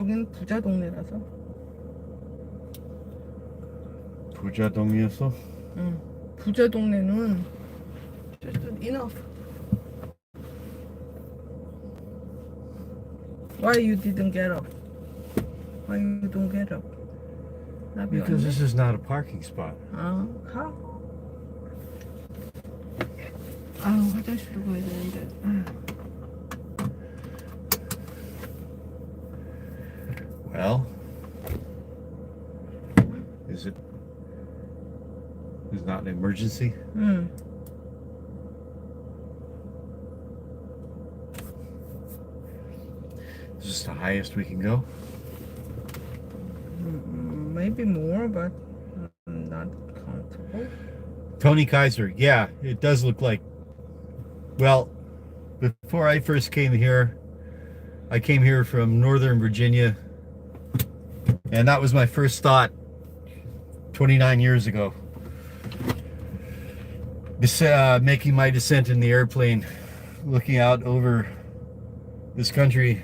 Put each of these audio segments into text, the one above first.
여기는 부자 동네라서. 부자 동이었어? 응. 부자 동네는 just enough. Why you didn't get up? Why you don't get up? 나비 Because 왔네? this is not a parking spot. 아, 가. 아, 화장실로 가야 되는데. Well, is it not an emergency? 응. Is this the highest we can go? Maybe more, but not comfortable. Tony Kaiser, yeah, it does look like. Well, before I first came here, I came here from Northern Virginia, and that was my first thought 29 years ago. Making my descent in the airplane, looking out over this country.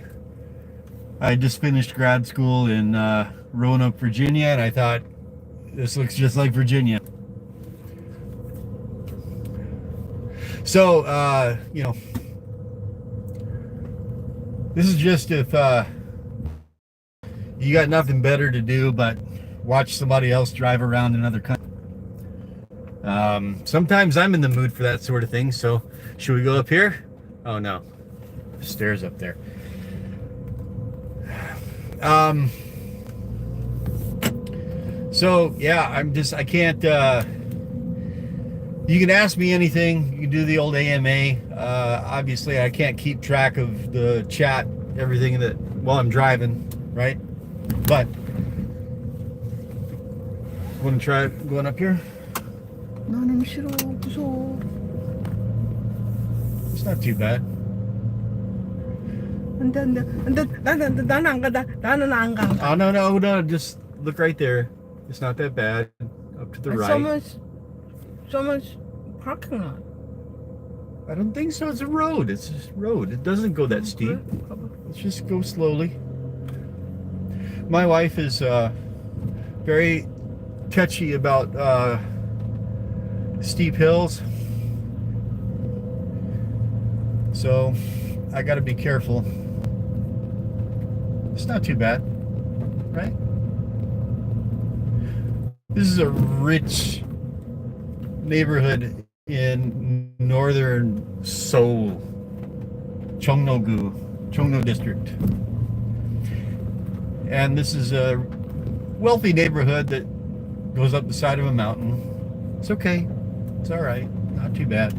I just finished grad school in Roanoke, Virginia, and I thought, this looks just like Virginia. So, you know, this is just if you got nothing better to do but watch somebody else drive around another country. Sometimes I'm in the mood for that sort of thing, so should we go up here? Oh no, stairs up there. So yeah, I can't, you can ask me anything. You can do the old AMA. Obviously I can't keep track of the chat, everything that while I'm driving, right? But want to try going up here? 나는 싫어, 무서워. It's not too bad. 안 돼, 안 돼, 안 돼. 나는 안 가. 나는 안 가. Oh no, just look right there. It's not that bad. Up to the right. So much parking lot. I don't think so. It's a road. It's a road. It doesn't go that steep. Let's just go slowly. My wife is very touchy about steep hills, so I got to be careful. It's not too bad, right? This is a rich neighborhood in northern Seoul, Chongno district. And this is a wealthy neighborhood that goes up the side of a mountain. It's okay. It's all right. Not too bad.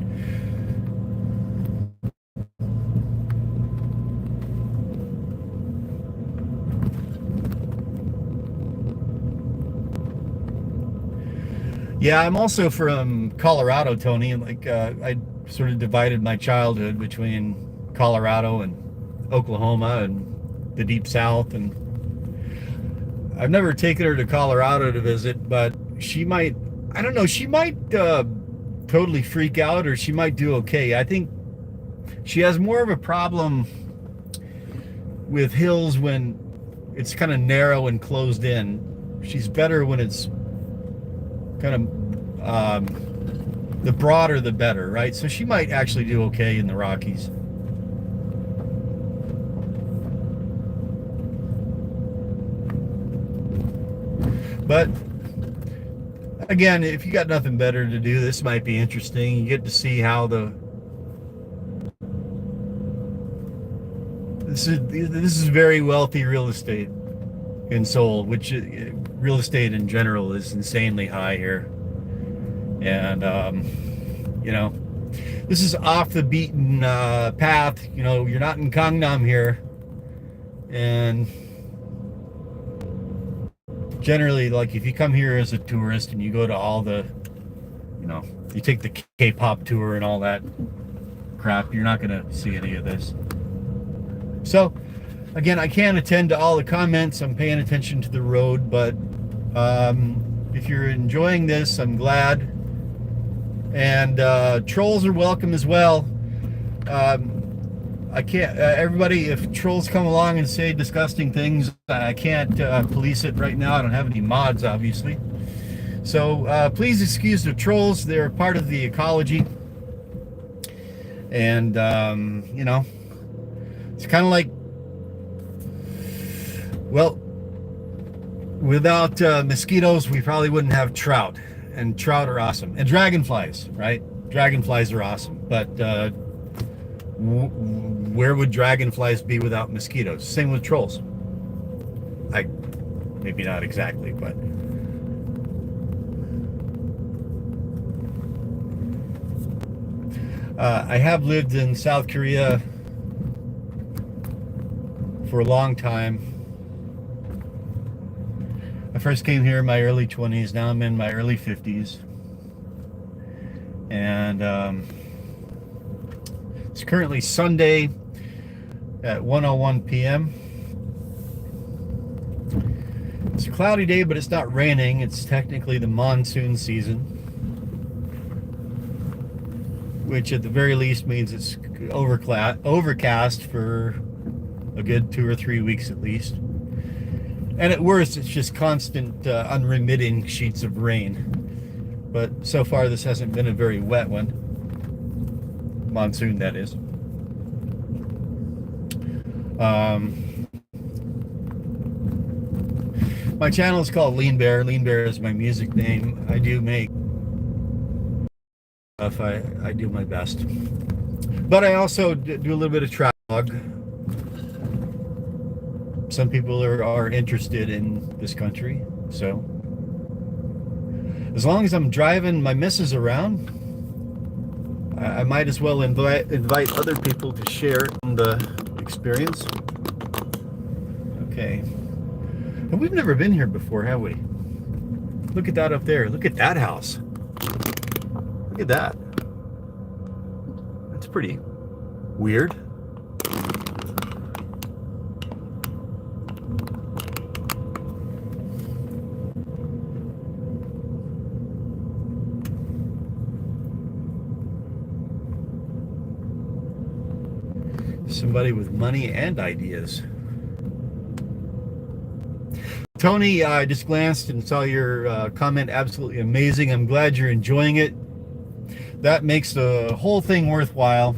Yeah, I'm also from Colorado, Tony. Like I sort of divided my childhood between Colorado and Oklahoma and the Deep South, and I've never taken her to Colorado to visit, but she might, I don't know, she might totally freak out, or she might do okay. I think she has more of a problem with hills when it's kind of narrow and closed in. She's better when it's kind of the broader the better, right? So she might actually do okay in the Rockies. But again, if you got nothing better to do, this might be interesting. You get to see how this is very wealthy real estate in Seoul, which real estate in general is insanely high here. And you know, this is off the beaten path. You know, you're not in Gangnam here, and generally, like, if you come here as a tourist and you go to all the, you know, you take the K-pop tour and all that crap, you're not gonna see any of this. So again, I can't attend to all the comments. I'm paying attention to the road, but if you're enjoying this, I'm glad. And trolls are welcome as well. I can't, everybody, if trolls come along and say disgusting things, I can't police it right now. I don't have any mods, obviously. So please excuse the trolls. They're part of the ecology. And, you know, it's kind of like, well, without mosquitoes, we probably wouldn't have trout. And trout are awesome. And dragonflies, right? Dragonflies are awesome. But where would dragonflies be without mosquitoes? Same with trolls. Maybe not exactly, but I have lived in South Korea for a long time. I first came here in my early 20s. Now I'm in my early 50s. And it's currently Sunday at 1:01 p.m. It's a cloudy day, but it's not raining. It's technically the monsoon season, which at the very least means it's overcast for a good 2 or 3 weeks at least. And at worst, it's just constant, unremitting sheets of rain. But so far, this hasn't been a very wet one. Monsoon, that is. My channel is called Lean Bear. Lean Bear is my music name. I do make stuff. I do my best. But I also do a little bit of travel. Some people are interested in this country, so as long as I'm driving my missus around, I might as well invite other people to share the experience. Okay, and we've never been here before, have we? Look at that up there. Look at that house. Look at that. That's pretty weird. Somebody with money and ideas. Tony, I just glanced and saw your comment. Absolutely amazing. I'm glad you're enjoying it. That makes the whole thing worthwhile.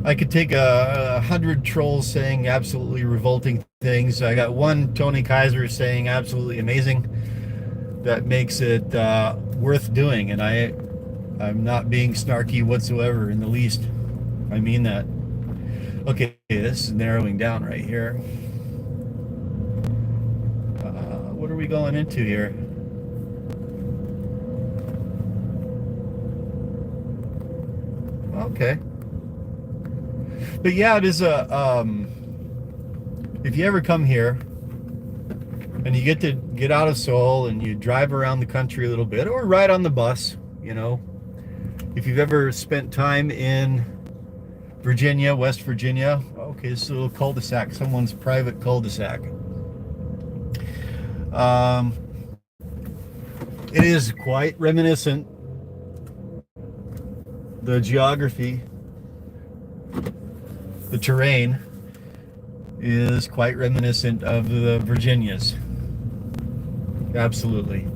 I could take 100 trolls saying absolutely revolting things. I got one Tony Kaiser saying absolutely amazing. That makes it worth doing, and I'm not being snarky whatsoever in the least. I mean that. Okay, this is narrowing down right here. What are we going into here? Okay. But yeah, it is a, if you ever come here and you get to get out of Seoul and you drive around the country a little bit or ride on the bus, you know, if you've ever spent time in Virginia, West Virginia, okay, this is a little cul-de-sac, someone's private cul-de-sac. It is quite reminiscent. The geography, the terrain is quite reminiscent of the Virginias. Absolutely.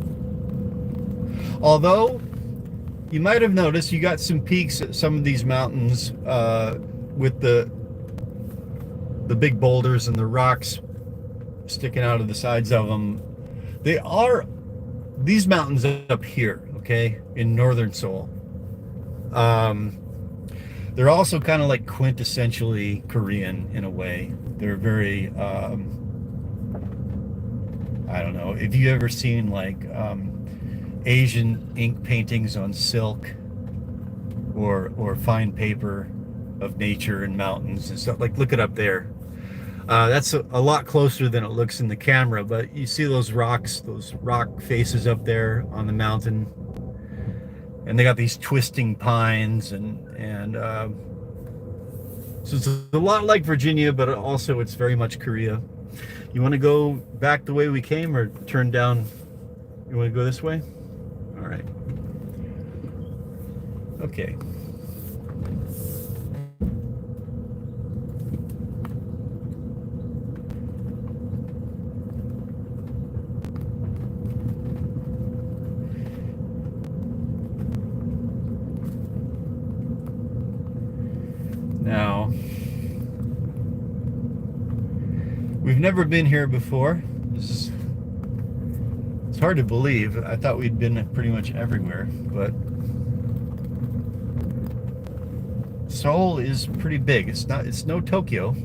Although, you might have noticed you got some peaks at some of these mountains with the big boulders and the rocks sticking out of the sides of them. These mountains up here, okay, in northern Seoul. They're also kind of like quintessentially Korean in a way. They're very, I don't know, if you ever seen like Asian ink paintings on silk or fine paper of nature and mountains and stuff, like look it up there. That's a lot closer than it looks in the camera, but you see those rocks, those rock faces up there on the mountain, and they got these twisting pines and so it's a lot like Virginia, but also it's very much Korea. You want to go back the way we came or turn down? You want to go this way? All right. Okay. We've never been here before. It's hard to believe. I thought we'd been pretty much everywhere, but Seoul is pretty big. It's no Tokyo,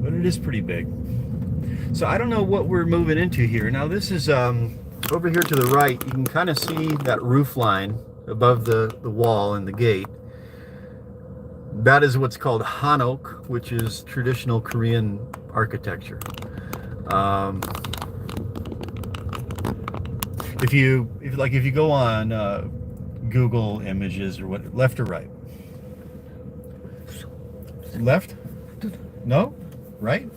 but it is pretty big. So I don't know what we're moving into here. Now this is over here to the right. You can kind of see that roof line above the wall and the gate. That is what's called Hanok, which is traditional Korean architecture. If you go on Google Images or what, left or right? Left? No? Right?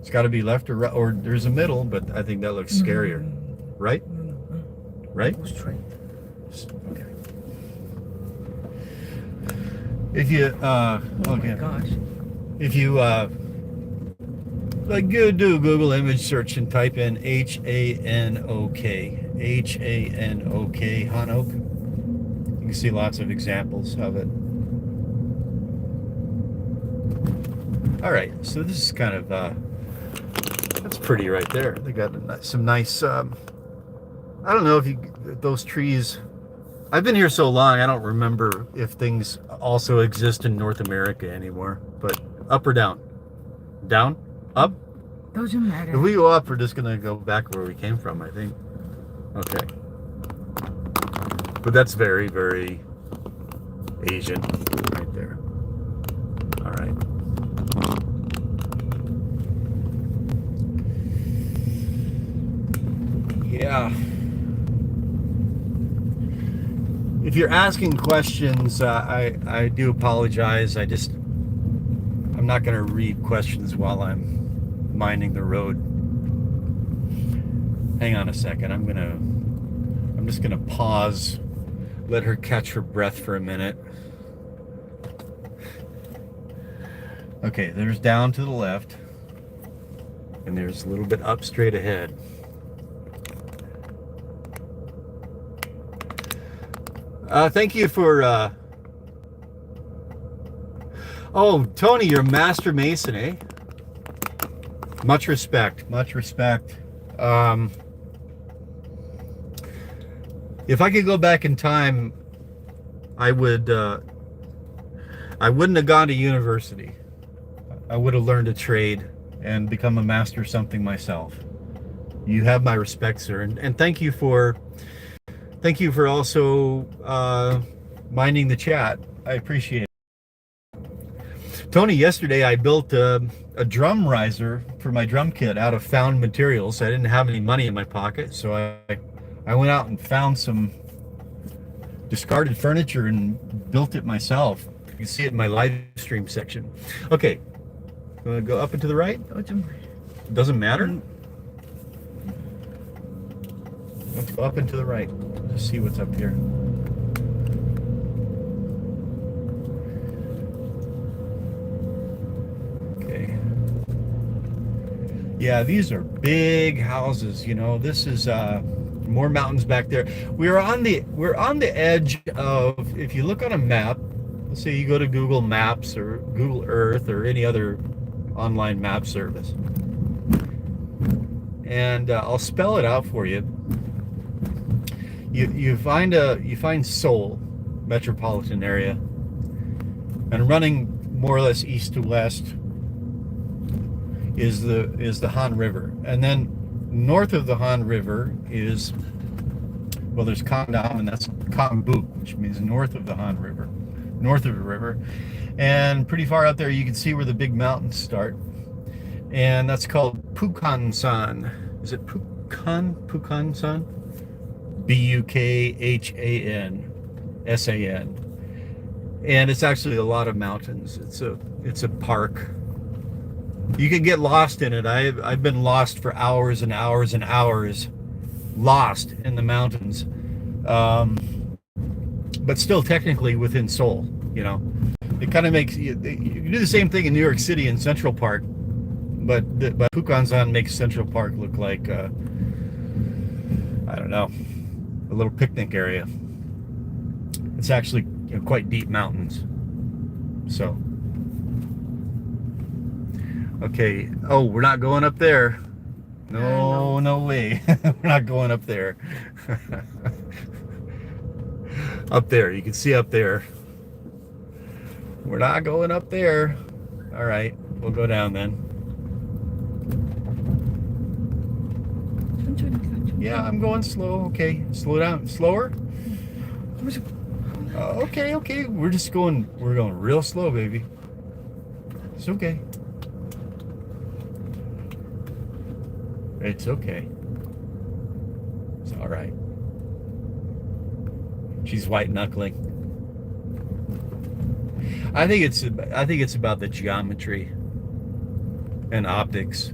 It's got to be left or right, or there's a middle, but I think that looks scarier. Right? Right? Straight. Okay. If you Oh my gosh. if you like do Google image search and type in Hanok, Hanok, you can see lots of examples of it. All right, so this is kind of that's pretty right there. They got some nice I don't know if those trees. I've been here so long, I don't remember if things also exist in North America anymore. But up or down? Down? Up? Doesn't matter. If we go up, we're just gonna go back where we came from, I think. Okay. But that's very, very Asian right there. All right. Yeah. If you're asking questions, I do apologize. I'm not going to read questions while I'm minding the road. Hang on a second. I'm just gonna pause, let her catch her breath for a minute. Okay, there's down to the left, and there's a little bit up straight ahead. Thank you for, oh, Tony, you're a master mason, eh? Much respect, much respect. If I could go back in time, I wouldn't have gone to university. I would have learned a trade and become a master of something myself. You have my respect, sir, and thank you for also minding the chat. I appreciate it. Tony, yesterday I built a drum riser for my drum kit out of found materials. I didn't have any money in my pocket, so I went out and found some discarded furniture and built it myself. You can see it in my live stream section. Okay, I'm gonna go up and to the right. Doesn't matter. Let's go up and to the right. Just see what's up here. Okay. Yeah, these are big houses. You know, this is more mountains back there. We're on the edge of. If you look on a map, let's say you go to Google Maps or Google Earth or any other online map service, and I'll spell it out for you. You find Seoul metropolitan area, and running more or less east to west is the Han River, and then north of the Han River is, well, there's Kangdam, and that's Kangbuk, which means north of the Han River, north of the river, and pretty far out there you can see where the big mountains start, and that's called Pukansan. Is it Pukansan? Bukhansan, and it's actually a lot of mountains. It's a park. You can get lost in it. I've been lost for hours and hours and hours, lost in the mountains, but still technically within Seoul. You know, it kind of makes you do the same thing in New York City in Central Park, but Pukansan makes Central Park look like I don't know, a little picnic area. It's actually, you know, quite deep mountains. So Okay. Oh, we're not going up there. No. No way. We're not going up there. Up there. You can see up there. We're not going up there. All right. We'll go down then. 천천히 가. 천천히. Yeah, I'm going slow. Okay. Slow down. Slower? 가만있어. Okay. We're going real slow, baby. It's okay. It's okay. It's all right. She's white knuckling. I think it's about the geometry and optics.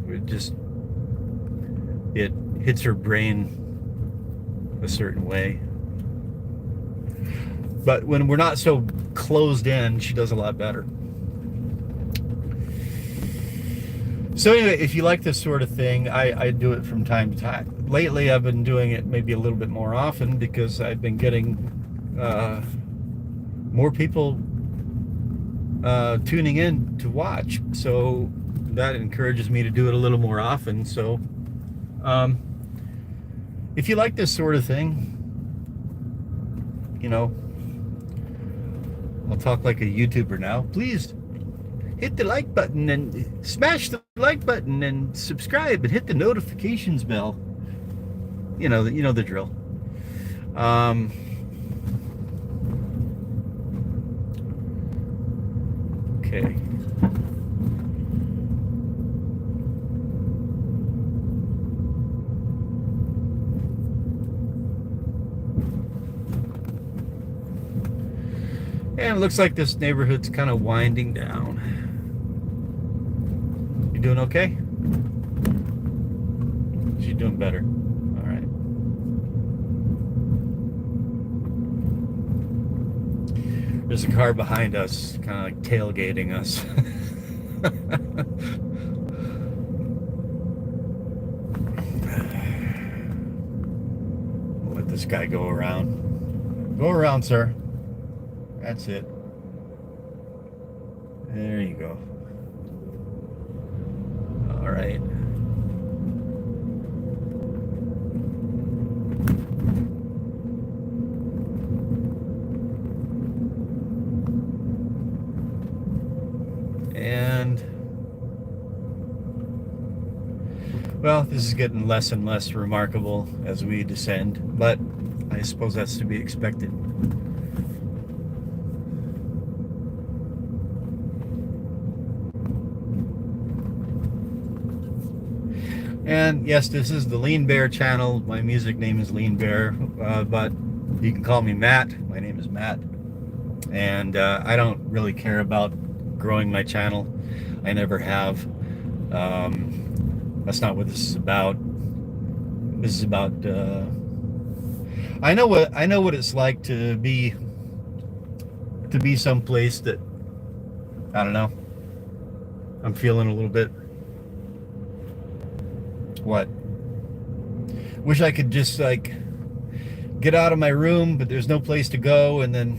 It hits her brain a certain way. But when we're not so closed in, she does a lot better. So anyway, if you like this sort of thing, I do it from time to time. Lately, I've been doing it maybe a little bit more often because I've been getting more people tuning in to watch. So that encourages me to do it a little more often. So if you like this sort of thing, you know, I'll talk like a YouTuber now. Please hit the like button and smash the like button and subscribe and hit the notifications bell. You know the drill. Okay. And it looks like this neighborhood's kind of winding down. You doing okay? She's doing better. All right. There's a car behind us, kind of like tailgating us. We'll let this guy go around. Go around, sir. That's it. There you go. All right. And well, this is getting less and less remarkable as we descend, but I suppose that's to be expected. And yes, this is the Lean Bear channel. My music name is Lean Bear, but you can call me Matt. My name is Matt. And I don't really care about growing my channel. I never have. That's not what this is about. This is about I know what it's like to be someplace that, I don't know, I'm feeling a little bit, what, wish I could just like get out of my room, but there's no place to go. And then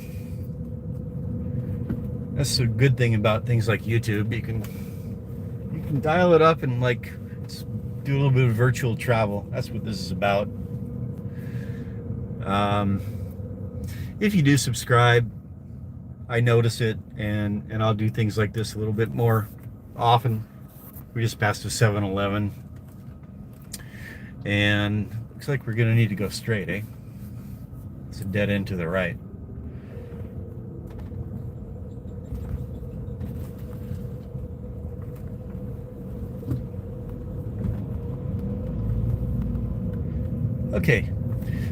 that's a good thing about things like YouTube. You can dial it up and like do a little bit of virtual travel. That's what this is about. If you do subscribe, I notice it, and I'll do things like this a little bit more often. We just passed a 7-Eleven, and looks like we're gonna need to go straight, eh? It's a dead end to the right. Okay,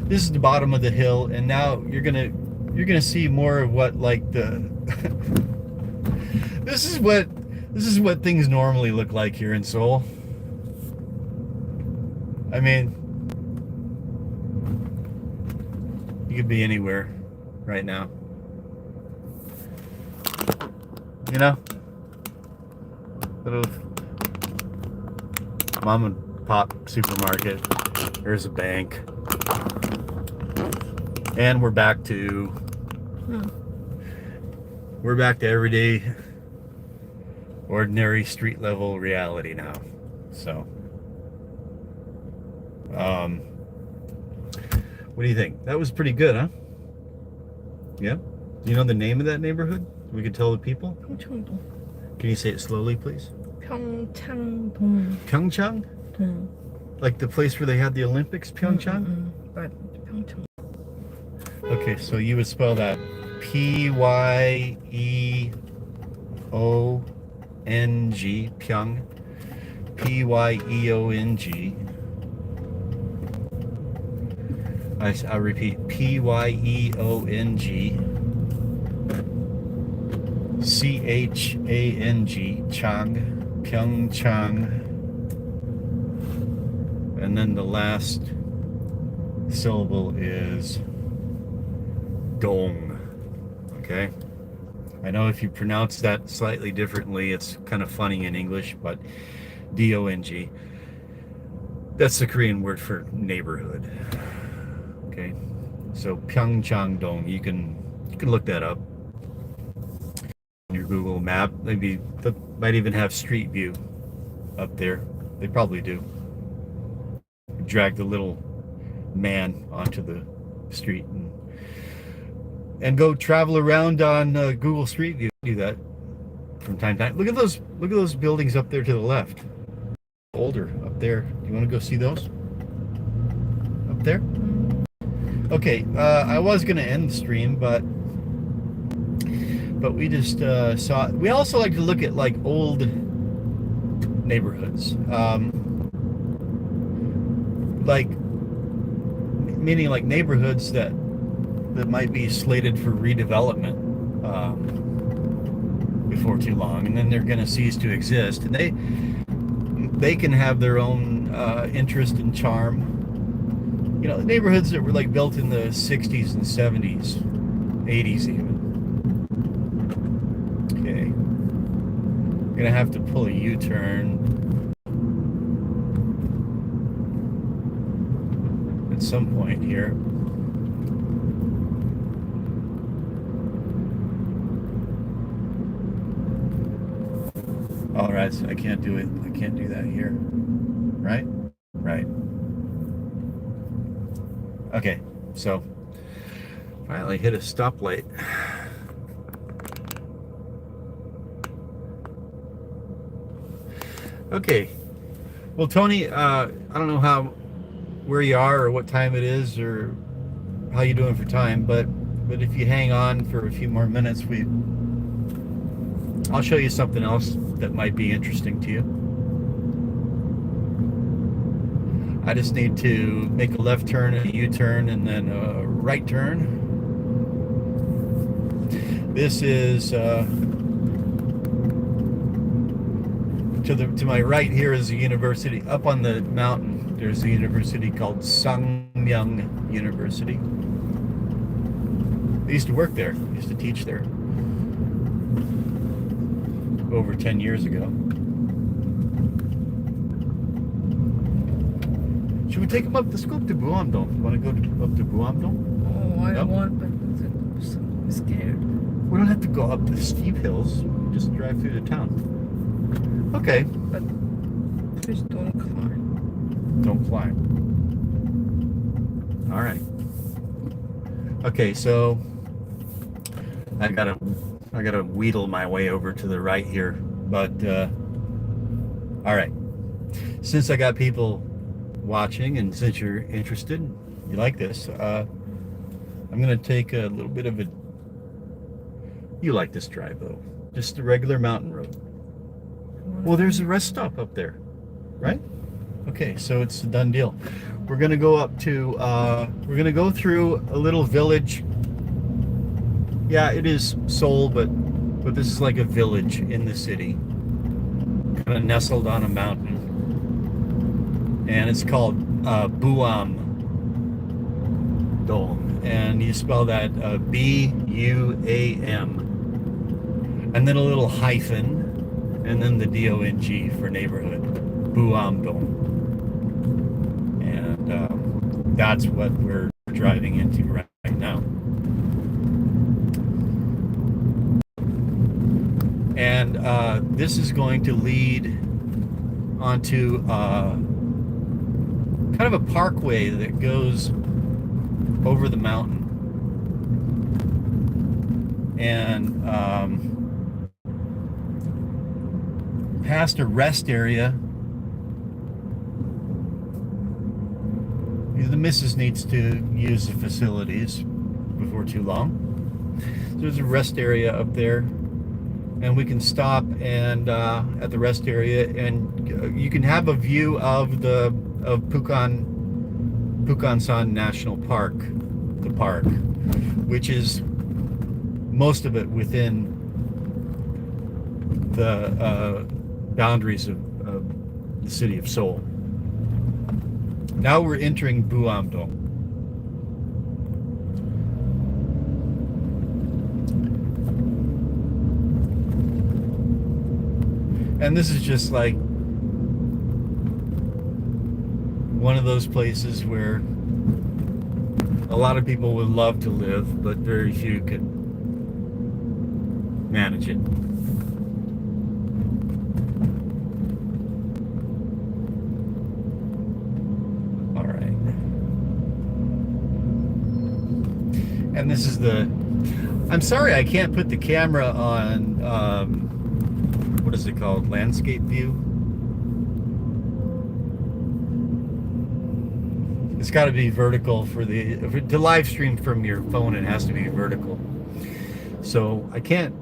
this is the bottom of the hill, and now you're gonna see more of what, like, the this is what things normally look like here in Seoul. I mean, you could be anywhere right now, you know, little mom and pop supermarket. There's a bank, and we're back to everyday ordinary street level reality now. So, what do you think? That was pretty good, huh? Yeah? Do you know the name of that neighborhood? We could tell the people? 평창동. Can you say it slowly, please? 평창동. Pyeongchang? 동. Like the place where they had the Olympics, Pyeongchang? But 평창. Okay, so you would spell that Pyeong, Pyong, Pyeong. I repeat, Pyeong, Chang, Chang, Pyeongchang, and then the last syllable is Dong. Okay? I know if you pronounce that slightly differently, it's kind of funny in English, but D-O-N-G. That's the Korean word for neighborhood. Okay? So Pyeongchang-dong, you can look that up on your Google map. Maybe they might even have Street View up there. They probably do. Drag the little man onto the street and go travel around on Google Street View. Do that from time to time. Look at those buildings up there to the left. Older up there. You want to go see those? Up there? Okay. I was gonna end the stream, but we just saw. We also like to look at like old neighborhoods. Like meaning like neighborhoods that might be slated for redevelopment before too long, and then they're going to cease to exist, and they can have their own interest and charm. You know, neighborhoods that were like built in the 60s and 70s, 80s even. Okay, I'm gonna have to pull a U-turn at some point here. All right, so I can't do it. I can't do that here. Right? Right. Okay, so finally hit a stoplight. Okay. Well, Tony, I don't know where you are or what time it is or how you doing for time, but if you hang on for a few more minutes, I'll show you something else that might be interesting to you. I just need to make a left turn, a U-turn, and then a right turn. This is to my right here is a university. Up on the mountain, there's a university called Sangmyeong University. I used to work there. I used to teach there over 10 years ago. Should we take him up the scope to Buam? Don't want to go up to Buam? Oh, I don't want, but I'm scared. We don't have to go up the steep hills. We just drive through the town. Okay. But please don't climb. Don't climb. All right. Okay, so I gotta wheedle my way over to the right here, but all right. Since I got people watching, and since you're interested, you like this, I'm gonna take a little bit of a. You like this drive though, just a regular mountain road. Well, there's a rest stop up there, right? Okay, so it's a done deal. We're gonna go up to. We're gonna go through a little village. Yeah, it is Seoul, but this is like a village in the city, kind of nestled on a mountain, and it's called Buam. Dong, and you spell that B-U-A-M, and then a little hyphen, and then the D-O-N-G for neighborhood, Buam Dong, and that's what we're driving into right now. And this is going to lead onto kind of a parkway that goes over the mountain. And past a rest area. The missus needs to use the facilities before too long. So there's a rest area up there, and we can stop and at the rest area, and you can have a view of Pukansan National Park, the park, which is most of it within the boundaries of the city of Seoul. Now we're entering Buam. And this is just like one of those places where a lot of people would love to live, but very few could manage it. All right. And this is I'm sorry I can't put the camera on, what is it called? Landscape view? It's got to be vertical to live stream from your phone. It has to be vertical. So I can't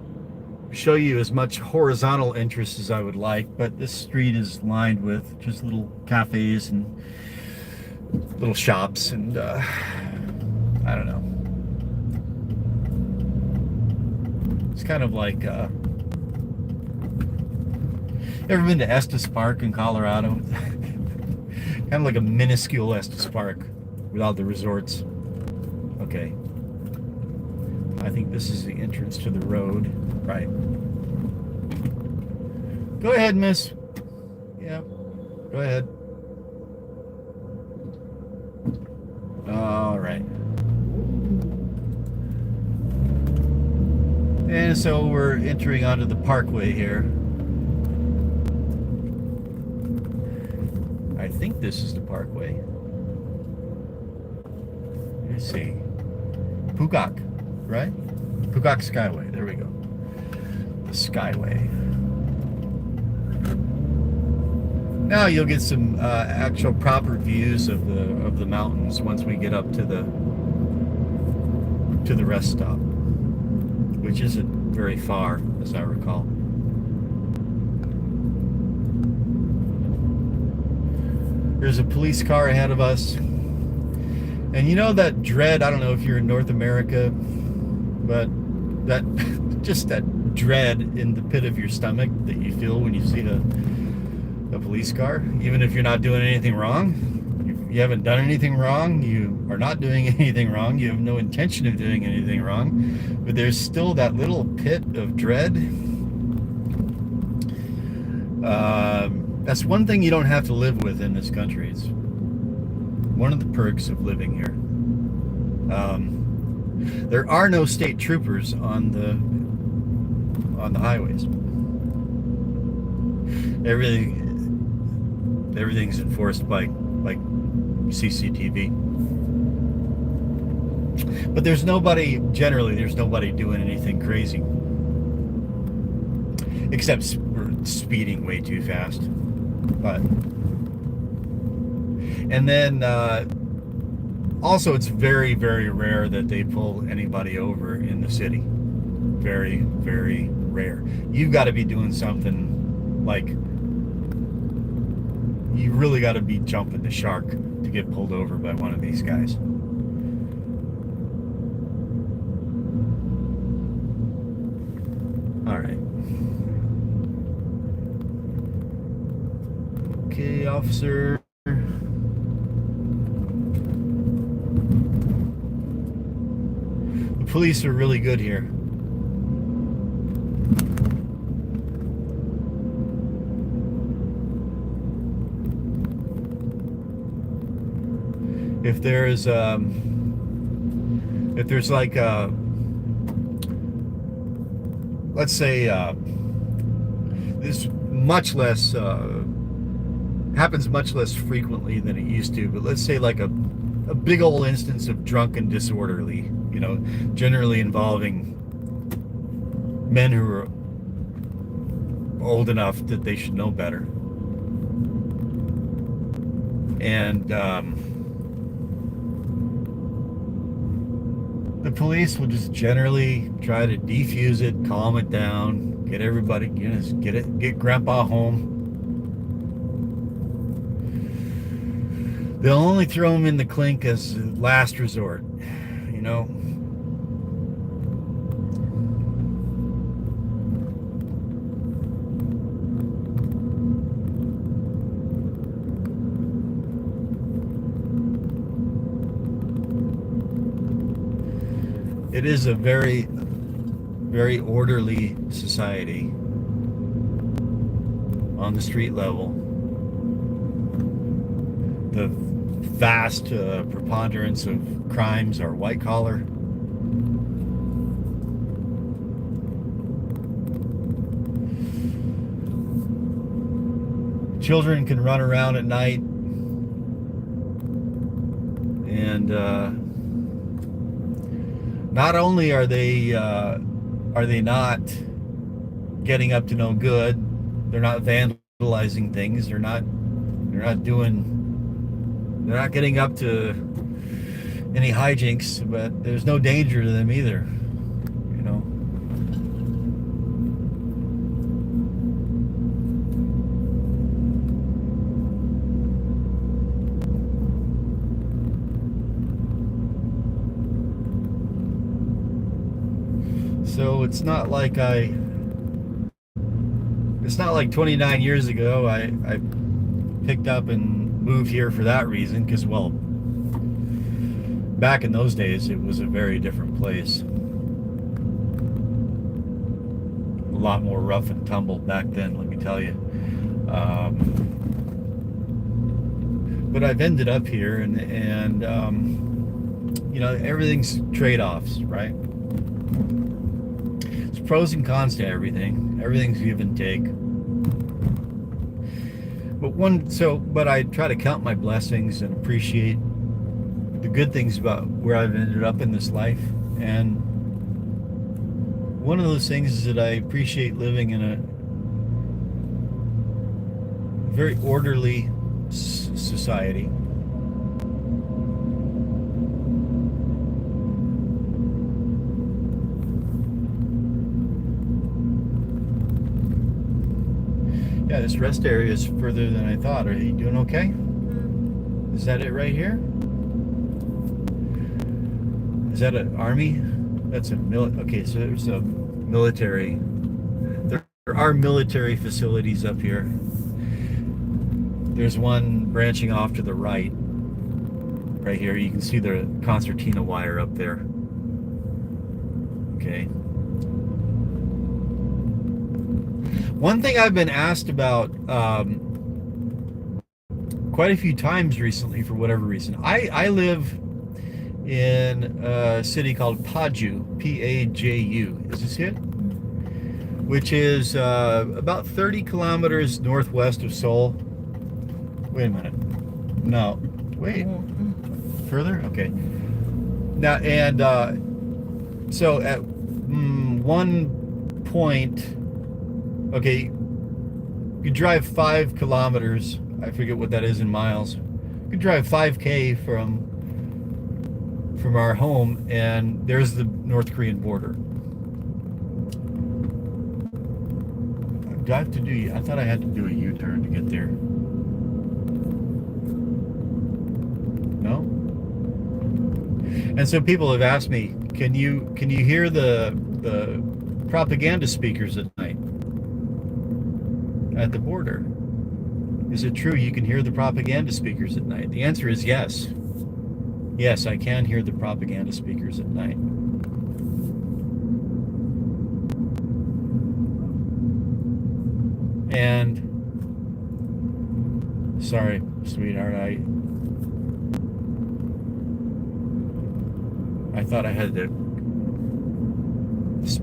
show you as much horizontal interest as I would like, but this street is lined with just little cafes and little shops, and I don't know. It's kind of like ever been to Estes Park in Colorado? Kind of like a minuscule Estes Park without the resorts. Okay. I think this is the entrance to the road. Right. Go ahead, miss. Yeah. Go ahead. All right. And so we're entering onto the parkway here. I think this is the parkway. Let's see. Pukak, right? Pukak Skyway. There we go. The Skyway. Now you'll get some actual proper views of the mountains once we get up to the rest stop, which isn't very far, as I recall. There's a police car ahead of us. And you know that dread, I don't know if you're in North America, but that just that dread in the pit of your stomach that you feel when you see a police car, even if you're not doing anything wrong. You haven't done anything wrong, you are not doing anything wrong, you have no intention of doing anything wrong, but there's still that little pit of dread. That's one thing you don't have to live with in this country. It's one of the perks of living here. There are no state troopers on the highways. Everything's enforced by CCTV. But there's nobody doing anything crazy, except we're speeding way too fast. But and then also it's very, very rare that they pull anybody over in the city. Very, very rare. You've got to be doing something like, you really got to be jumping the shark to get pulled over by one of these guys. All right. Okay, officer. The police are really good here. If there's like let's say This much less happens much less frequently than it used to. But let's say like a big old instance of drunk and disorderly, you know, generally involving men who are old enough that they should know better. And the police will just generally try to defuse it, calm it down, get everybody, you know, get grandpa home. They'll only throw him in the clink as a last resort, you know. It is a very, very orderly society on the street level. The vast preponderance of crimes are white collar. Children can run around at night, and not only are they not getting up to no good, they're not vandalizing things, they're not getting up to any hijinks, but there's no danger to them either, you know. So it's not like 29 years ago I picked up and moved here for that reason, because, well, back in those days it was a very different place. A lot more rough and tumble back then, let me tell you. But I've ended up here, and you know, everything's trade-offs, right? It's pros and cons to everything. Everything's give and take. But I try to count my blessings and appreciate the good things about where I've ended up in this life. And one of those things is that I appreciate living in a very orderly society. Yeah, this rest area is further than I thought. Are you doing okay? Is that it right here? Is that an army? That's a okay, so there's a military. There are military facilities up here. There's one branching off to the right here. You can see the concertina wire up there. Okay. One thing I've been asked about quite a few times recently, for whatever reason. I live in a city called Paju, P-A-J-U. Is this it? Which is about 30 kilometers northwest of Seoul. Wait a minute. No. Wait. Further? Okay. Now, and so at one point, okay, you drive 5 kilometers. I forget what that is in miles. You could drive 5K from our home, and there's the North Korean border. Do I have to do? I thought I had to do a U-turn to get there. No. And so people have asked me, can you hear the propaganda speakers at night at the border? Is it true you can hear the propaganda speakers at night? The answer is yes. Yes, I can hear the propaganda speakers at night. And sorry, sweetheart, I thought I had to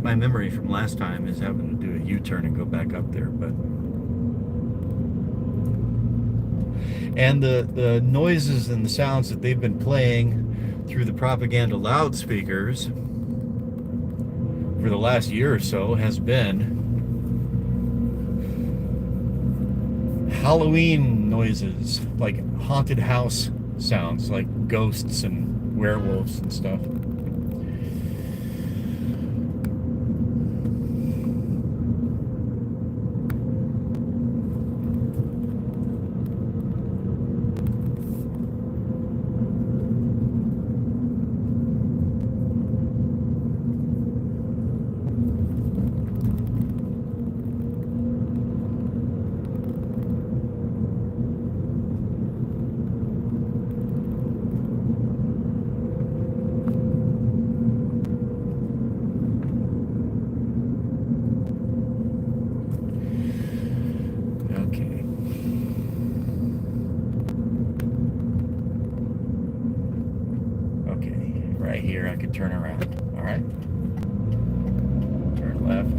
My memory from last time is having to do a U-turn and go back up there, but and the noises and the sounds that they've been playing through the propaganda loudspeakers for the last year or so has been Halloween noises, like haunted house sounds, like ghosts and werewolves and stuff. Right here, I could turn around. All right. Turn left.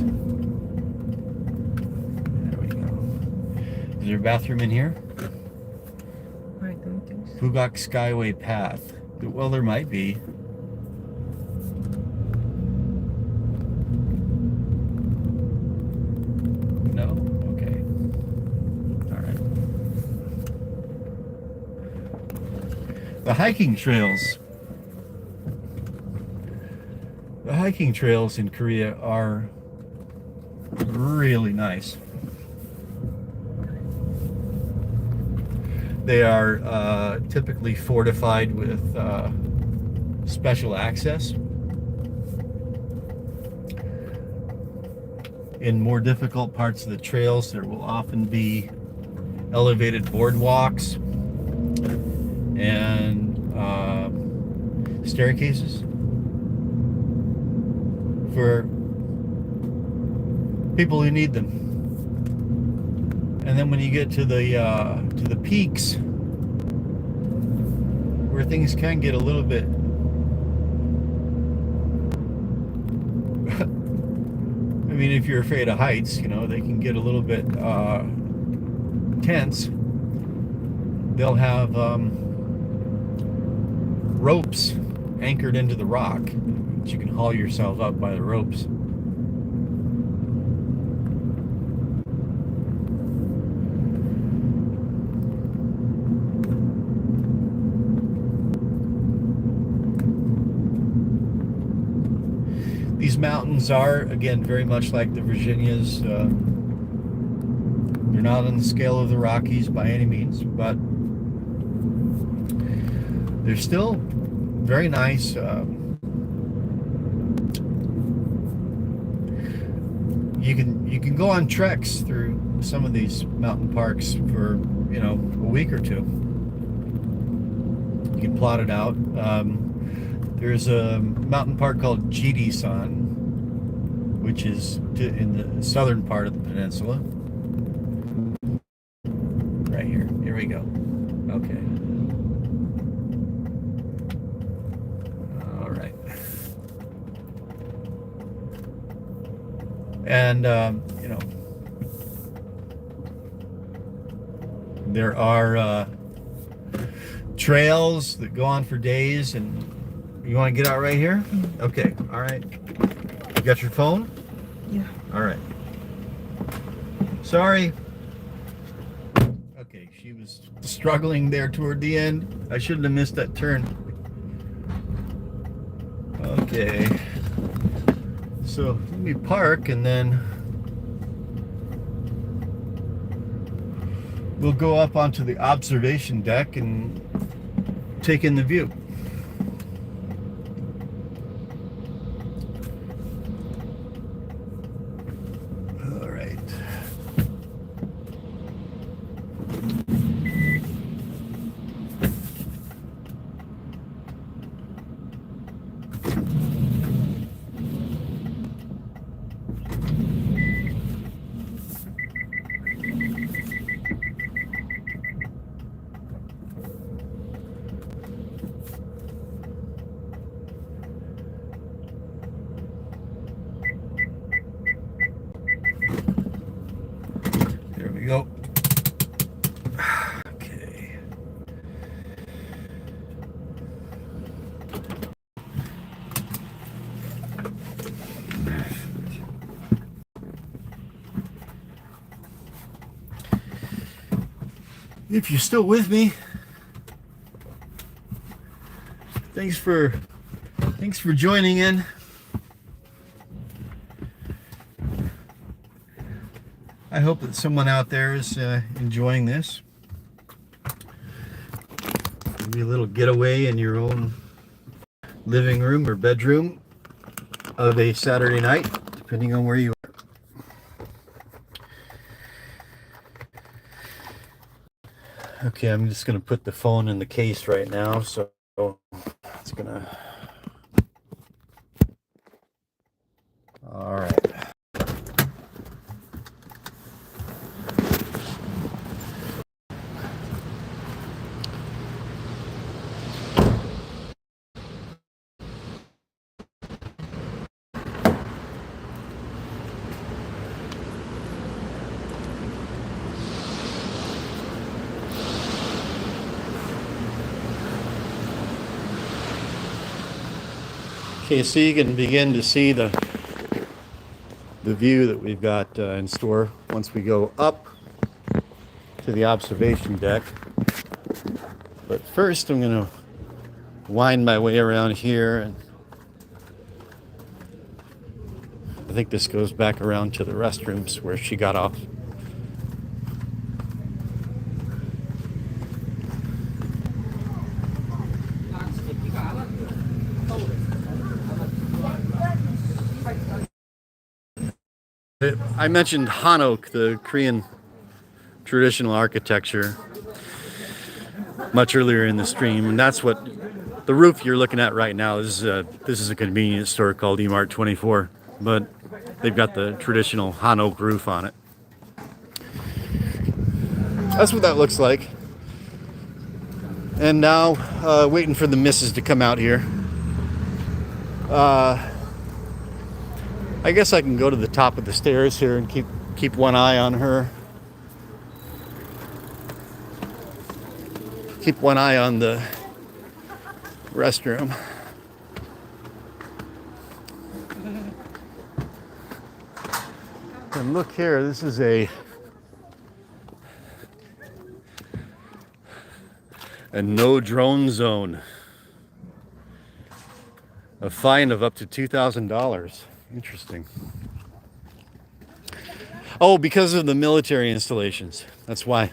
There we go. Is there a bathroom in here? I don't think so. Skyway path. Well, there might be. No? Okay. All right. The hiking trails. The hiking trails in Korea are really nice. They are typically fortified with special access. In more difficult parts of the trails, there will often be elevated boardwalks and staircases for people who need them. And then when you get to the peaks, where things can get a little bit I mean, if you're afraid of heights, you know, they can get a little bit tense. They'll have ropes anchored into the rock. You can haul yourself up by the ropes. These mountains are, again, very much like the Virginias. They're not on the scale of the Rockies by any means, but they're still very nice. You can go on treks through some of these mountain parks for, you know, a week or two. You can plot it out. There's a mountain park called Jidisan, which is in the southern part of the peninsula. Right here. Here we go. Okay. All right. And, you know, there are trails that go on for days. And you want to get out right here? Okay, all right. You got your phone? Yeah. All right. Sorry. Okay, she was struggling there toward the end. I shouldn't have missed that turn. Okay. So let me park and then we'll go up onto the observation deck and take in the view. All right. If you're still with me, thanks for joining in. I hope that someone out there is enjoying this. Maybe a little getaway in your own living room or bedroom of a Saturday night, depending on where you are. Okay, I'm just going to put the phone in the case right now, so it's going to... All right. Okay, so you can begin to see the view that we've got in store once we go up to the observation deck. But first I'm going to wind my way around here, and I think this goes back around to the restrooms where she got off. I mentioned Hanok, the Korean traditional architecture, much earlier in the stream, and that's what the roof you're looking at right now is. This is a convenience store called E-Mart 24, but they've got the traditional Hanok roof on it. That's what that looks like. And now, waiting for the missus to come out here. I guess I can go to the top of the stairs here and keep one eye on her. Keep one eye on the restroom. And look here, this is a no drone zone. A fine of up to $2,000. Interesting. Oh, because of the military installations. That's why.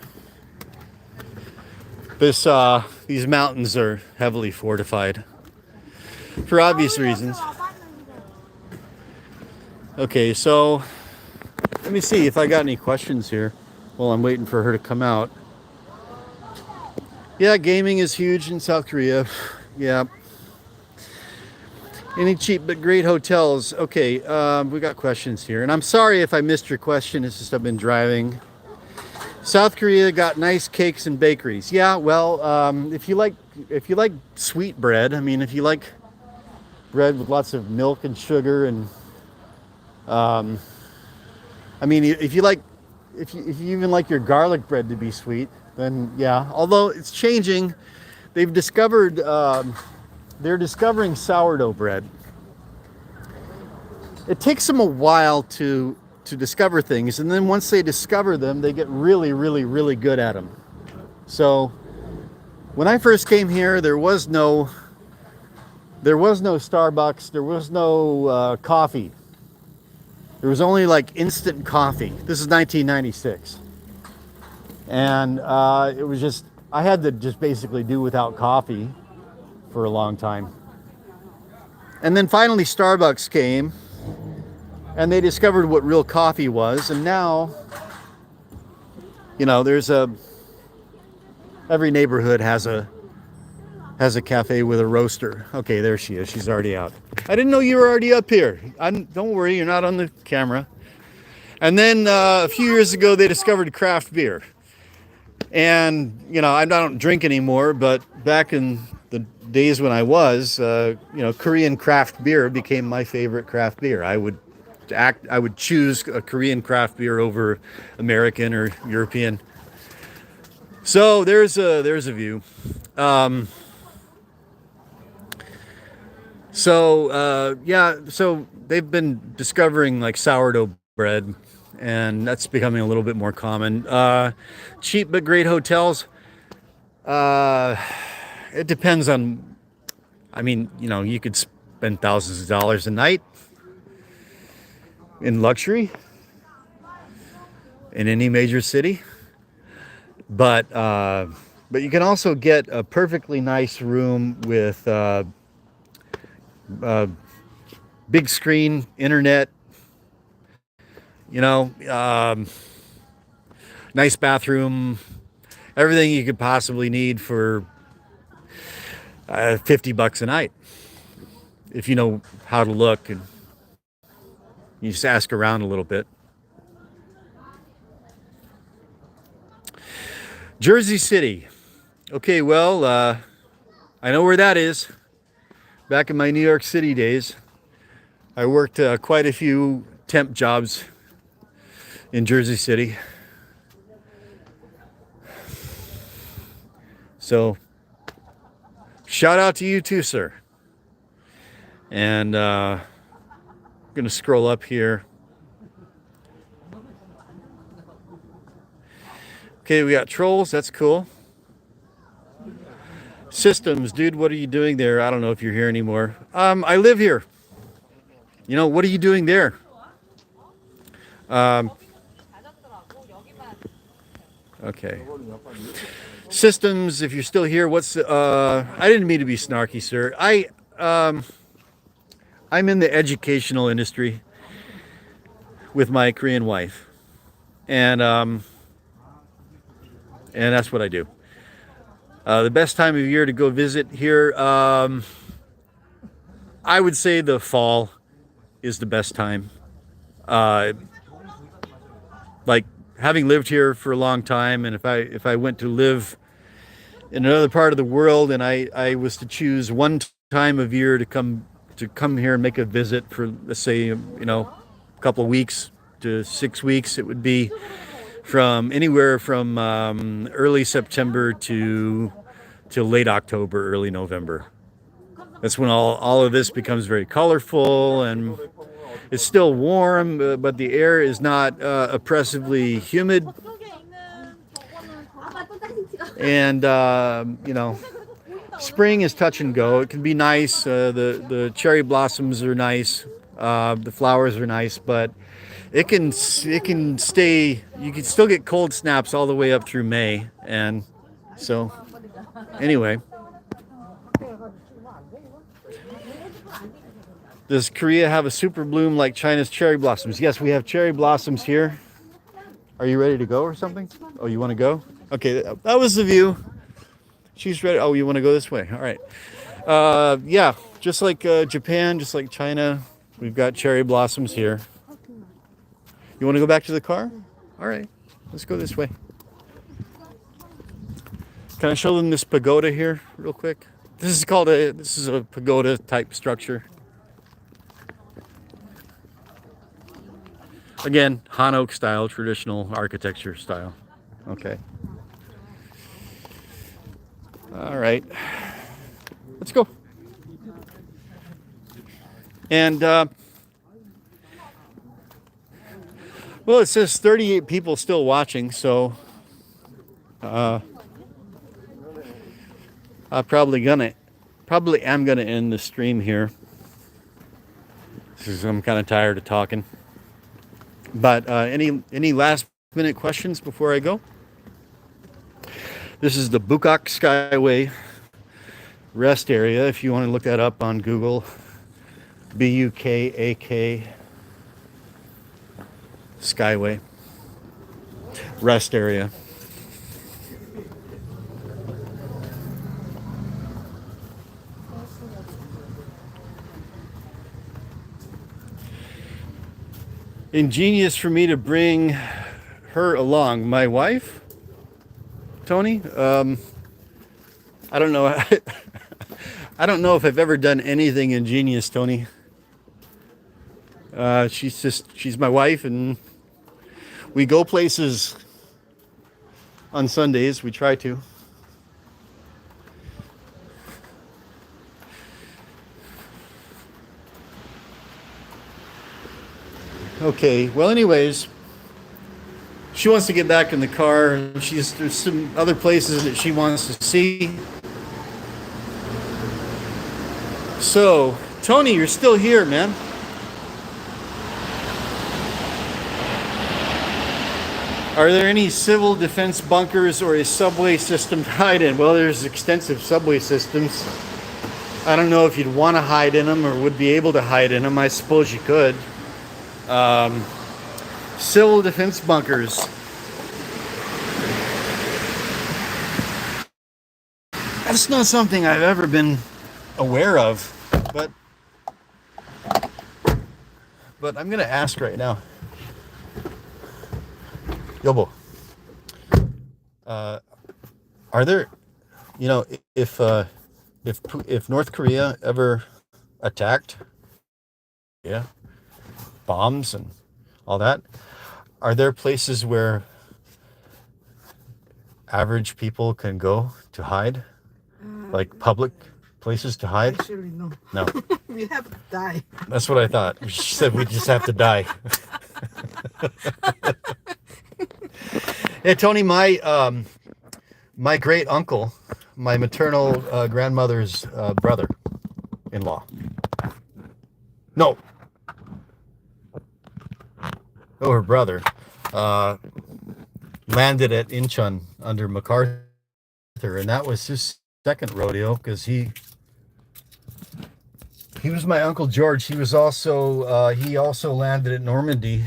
These mountains are heavily fortified for obvious reasons. Okay, so let me see if I got any questions here while I'm waiting for her to come out. Yeah, gaming is huge in South Korea. Yeah. Any cheap but great hotels? Okay, we got questions here, and I'm sorry if I missed your question. It's just I've been driving. South Korea got nice cakes and bakeries. Yeah, well, if you like sweet bread, I mean, if you like bread with lots of milk and sugar, and I mean, if you even like your garlic bread to be sweet, then yeah. Although it's changing, they've discovered. They're discovering sourdough bread. It takes them a while to discover things, and then once they discover them, they get really, really, really good at them. So when I first came here, there was no Starbucks, there was no coffee. There was only like instant coffee. This is 1996, and it was just, I had to just basically do without coffee for a long time. And then finally Starbucks came, and they discovered what real coffee was, and now, you know, every neighborhood has a cafe with a roaster. Okay, there she is. She's already out. I didn't know you were already up here. Don't worry, you're not on the camera. And then a few years ago, they discovered craft beer. And, you know, I don't drink anymore, but back in the days when I was, you know, Korean craft beer became my favorite craft beer. I would choose a Korean craft beer over American or European. So there's a view. So they've been discovering like sourdough bread, and that's becoming a little bit more common. Cheap but great hotels. It depends on, I mean, you know, you could spend thousands of dollars a night in luxury in any major city, but you can also get a perfectly nice room with big screen, internet, you know, nice bathroom, everything you could possibly need for $50 a night, if you know how to look and you just ask around a little bit. Jersey City. Okay, well, I know where that is. Back in my New York City days, I worked quite a few temp jobs in Jersey City. So, shout out to you too, sir. And I'm going to scroll up here. Okay, we got trolls. That's cool. Systems, dude, what are you doing there? I don't know if you're here anymore. I live here. You know, what are you doing there? Okay. Systems, if you're still here, what's I didn't mean to be snarky, sir. I'm in the educational industry with my Korean wife. And that's what I do. The best time of year to go visit here, I would say the fall is the best time. Like having lived here for a long time, and if I went to live in another part of the world and I was to choose one time of year to come here and make a visit for, let's say, you know, a couple of weeks to 6 weeks, it would be from anywhere from early September to late October, early November. That's when all of this becomes very colorful, and it's still warm, but the air is not oppressively humid. And you know, spring is touch and go. It can be nice. The cherry blossoms are nice. The flowers are nice, but it can stay. You can still get cold snaps all the way up through May, and so anyway. Does Korea have a super bloom like China's cherry blossoms? Yes, we have cherry blossoms here. Are you ready to go or something? Oh, you want to go? Okay, that was the view. She's ready. Oh, you want to go this way? All right. Yeah, just like Japan, just like China, we've got cherry blossoms here. You want to go back to the car? All right, let's go this way. Can I show them this pagoda here real quick? This is a pagoda type structure. Again, Hanok style, traditional architecture style. Okay. All right. Let's go. And, well, it says 38 people still watching, so I probably am gonna end the stream here. Because I'm kind of tired of talking. But any last minute questions before I go? This is the Bukak Skyway rest area. If you want to look that up on Google, Bukak Skyway rest area. Ingenious for me to bring her along. My wife, Tony. I don't know. I don't know if I've ever done anything ingenious, Tony. She's my wife, and we go places on Sundays. We try to. Okay, well, anyways, she wants to get back in the car. There's some other places that she wants to see. So, Tony, you're still here, man. Are there any civil defense bunkers or a subway system to hide in? Well, there's extensive subway systems. I don't know if you'd want to hide in them or would be able to hide in them. I suppose you could. Civil defense bunkers. That's not something I've ever been aware of, but I'm going to ask right now. Yobo, are there, you know, if North Korea ever attacked, yeah, bombs and all that, are there places where average people can go to hide, like public places to hide? Actually, no. No. We have to die. That's what I thought. She said we just have to die. Yeah, Tony, my great uncle, my maternal grandmother's brother-in-law. No, her brother landed at Incheon under MacArthur, and that was his second rodeo because he was my Uncle George. He also landed at Normandy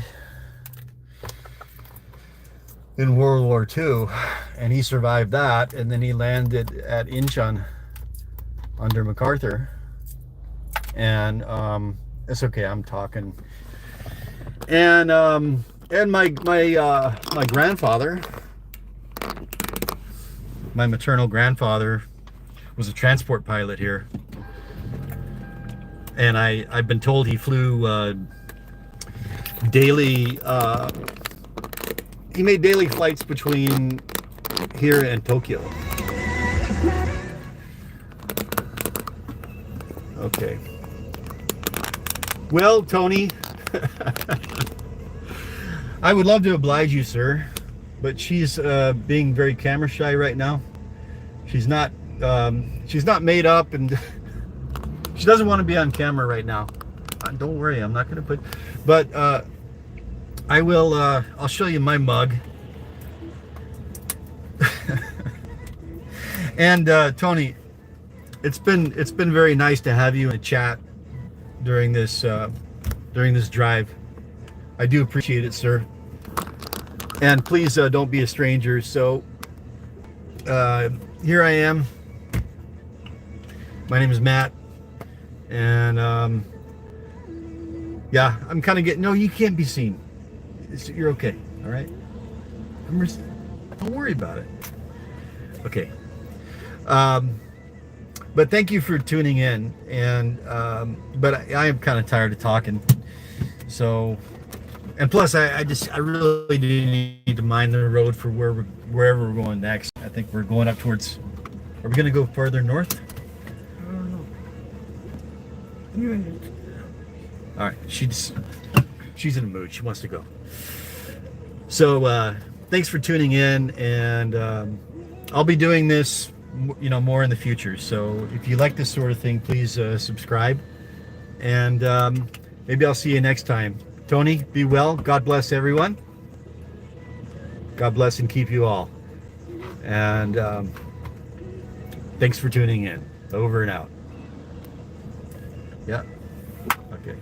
in World War II, and he survived that, and then he landed at Incheon under MacArthur, and it's okay, I'm talking. And my grandfather, my maternal grandfather, was a transport pilot here, and I've been told he flew daily. He made daily flights between here and Tokyo. Okay. Well, Tony, I would love to oblige you, sir, but she's being very camera shy right now. She's not made up, and she doesn't want to be on camera right now. Don't worry, I'm not going to put, but I will, I'll show you my mug. And Tony, it's been very nice to have you in a chat during this drive. I do appreciate it, sir. And please don't be a stranger. So here I am. My name is Matt, and yeah, I'm kind of getting. No, you can't be seen. You're okay, all right? Don't worry about it. Okay. But thank you for tuning in, and but I am kind of tired of talking. So, and plus, I really do need to mind the road for wherever we're going next. I think we're going up towards. Are we going to go further north? I don't know. All right, she's in a mood. She wants to go. So thanks for tuning in, and I'll be doing this, you know, more in the future. So if you like this sort of thing, please subscribe, and maybe I'll see you next time. Tony, be well. God bless everyone. God bless and keep you all. And thanks for tuning in. Over and out. Yeah. Okay.